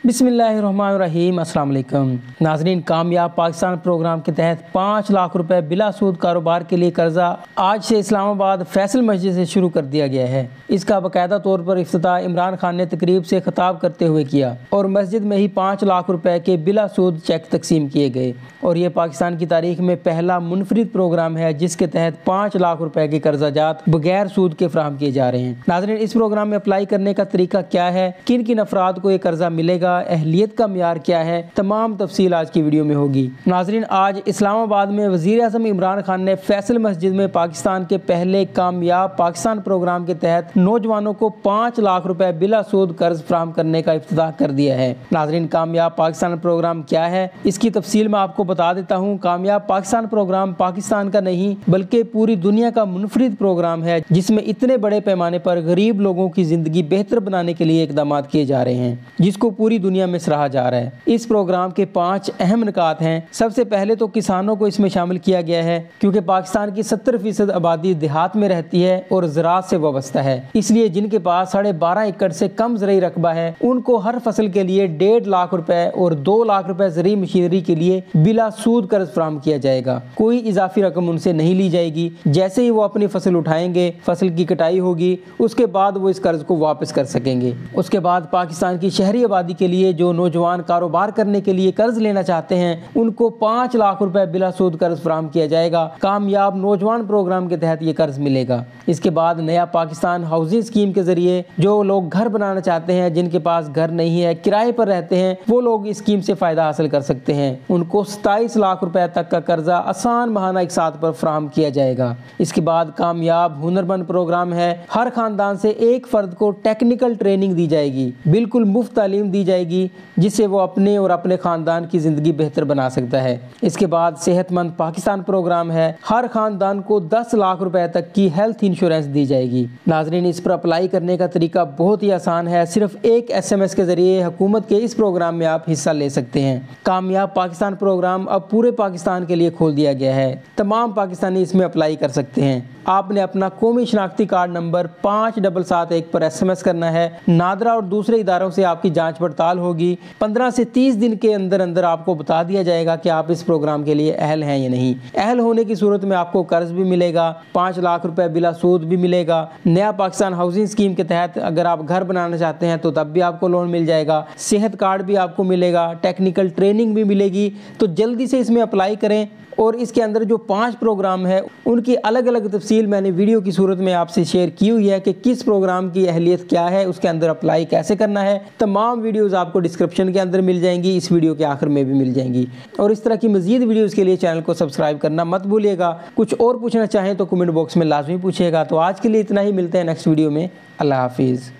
बिस्मिल्लाहिर्रहमानिर्रहीम। अस्सलाम वालेकुम नाज़रीन, कामयाब पाकिस्तान प्रोग्राम के तहत 5 लाख रुपए बिला सूद कारोबार के लिए कर्जा आज से इस्लामाबाद फैसल मस्जिद से शुरू कर दिया गया है। इसका बाकायदा तौर पर इफ्तिताह इमरान खान ने तकरीब से खिताब करते हुए किया और मस्जिद में ही 5 लाख रुपए के बिला सूद चेक तकसीम किए गए। और ये पाकिस्तान की तारीख में पहला मुनफरिद प्रोग्राम है जिसके तहत 5 लाख रुपए के कर्जाजात बगैर सूद के फराहम किए जा रहे हैं। नाज़रीन, इस प्रोग्राम में अप्लाई करने का तरीका क्या है, किन किन अफराद को ये कर्जा मिलेगा, अहलियत का मियार क्या है, तमाम तफसील आज की वीडियो में होगी। नाज़रीन, आज इस्लामाबाद में वज़ीर आज़म इमरान खान ने फैसल मस्जिद में पाकिस्तान के पहले कामयाब पाकिस्तान प्रोग्राम के तहत नौजवानों को 5 लाख रुपए बिला सूद कर्ज फराहम करने का इफ्तिताह कर दिया है। नाज़रीन, कामयाब पाकिस्तान प्रोग्राम क्या है, इसकी तफसील मैं आपको बता देता हूँ। कामयाब पाकिस्तान प्रोग्राम पाकिस्तान का नहीं बल्कि पूरी दुनिया का मुनफरिद प्रोग्राम है जिसमें इतने बड़े पैमाने पर गरीब लोगों की जिंदगी बेहतर बनाने के लिए इकदाम किए जा रहे हैं जिसको पूरी दुनिया में सराहा जा रहा है। इस प्रोग्राम के 5 अहम नुकात हैं। सबसे पहले तो किसानों को इसमें शामिल किया गया है क्योंकि पाकिस्तान की 70% आबादी देहात में रहती है और ज़राअत से वाबस्ता है। इसलिए जिनके पास 12.5 एकड़ से कम ज़रई रकबा है उनको हर फसल के लिए 1.5 लाख रुपए और 2 लाख रुपए ज़रई मशीनरी के लिए बिला सूद कर्ज फराहम किया जाएगा। कोई इजाफी रकम उनसे नहीं ली जाएगी। जैसे ही वो अपनी फसल उठाएंगे, फसल की कटाई होगी, उसके बाद वो इस कर्ज को वापस कर सकेंगे। उसके बाद पाकिस्तान की शहरी आबादी के लिए जो नौजवान कारोबार करने के लिए कर्ज लेना चाहते हैं उनको 5 लाख रुपए बिला सूद कर्ज फराहम किया जाएगा। कामयाब नौजवान प्रोग्राम के तहत ये कर्ज मिलेगा। इसके बाद नया पाकिस्तान हाउसिंग स्कीम के जरिए जो लोग घर बनाना चाहते हैं, जिनके पास घर नहीं है, किराए पर रहते हैं, वो लोग इस स्कीम से फायदा हासिल कर सकते हैं। उनको 27 लाख रुपए तक का कर्जा आसान माहाना एक साथ पर फराहम किया जाएगा। इसके बाद कामयाब हुनरमंद प्रोग्राम है। हर खानदान से एक फर्द को टेक्निकल ट्रेनिंग दी जाएगी, बिल्कुल मुफ्त तालीम दी जाएगी जिससे वो अपने और अपने खानदान की जिंदगी बेहतर बना सकता है। इसके बाद सेहतमंद पाकिस्तान प्रोग्राम है। हर खानदान को 10 लाख रुपए तक की हेल्थ इंश्योरेंस दी जाएगी। नाजरीन, इस पर अप्लाई करने का तरीका बहुत ही आसान है। सिर्फ एक SMS के जरिए हुकूमत के इस प्रोग्राम में आप हिस्सा ले सकते हैं। कामयाब पाकिस्तान प्रोग्राम अब पूरे पाकिस्तान के लिए खोल दिया गया है। तमाम पाकिस्तानी इसमें अप्लाई कर सकते हैं। आपने अपना कौमी शनाख्ती कार्ड नंबर 5771 पर SMS करना है। नादरा और दूसरे इदारों से आपकी जांच पड़ताल होगी। 15 से 30 दिन के अंदर अंदर आपको बता दिया जाएगा कि आप इस प्रोग्राम के लिए अहल हैं या नहीं। अहल होने की सूरत में आपको कर्ज भी मिलेगा, 5 लाख रुपए बिला सूद भी मिलेगा। नया पाकिस्तान हाउसिंग स्कीम के तहत अगर आप घर बनाना चाहते हैं तो तब भी आपको लोन मिल जाएगा। सेहत कार्ड भी आपको मिलेगा, टेक्निकल ट्रेनिंग भी मिलेगी। तो जल्दी से इसमें अप्लाई करें। और इसके अंदर जो 5 प्रोग्राम है उनकी अलग अलग तफसील मैंने वीडियो की सूरत में आपसे शेयर की हुई है कि किस प्रोग्राम की अहलियत क्या है, उसके अंदर अप्लाई कैसे करना है। तमाम वीडियोस आपको डिस्क्रिप्शन के अंदर मिल जाएंगी, इस वीडियो के आखिर में भी मिल जाएंगी। और इस तरह की मजीद वीडियोज़ के लिए चैनल को सब्सक्राइब करना मत भूलिएगा। कुछ और पूछना चाहें तो कमेंट बॉक्स में लाजमी पूछिएगा। तो आज के लिए इतना ही, मिलते हैं नेक्स्ट वीडियो में। अल्लाह हाफिज़।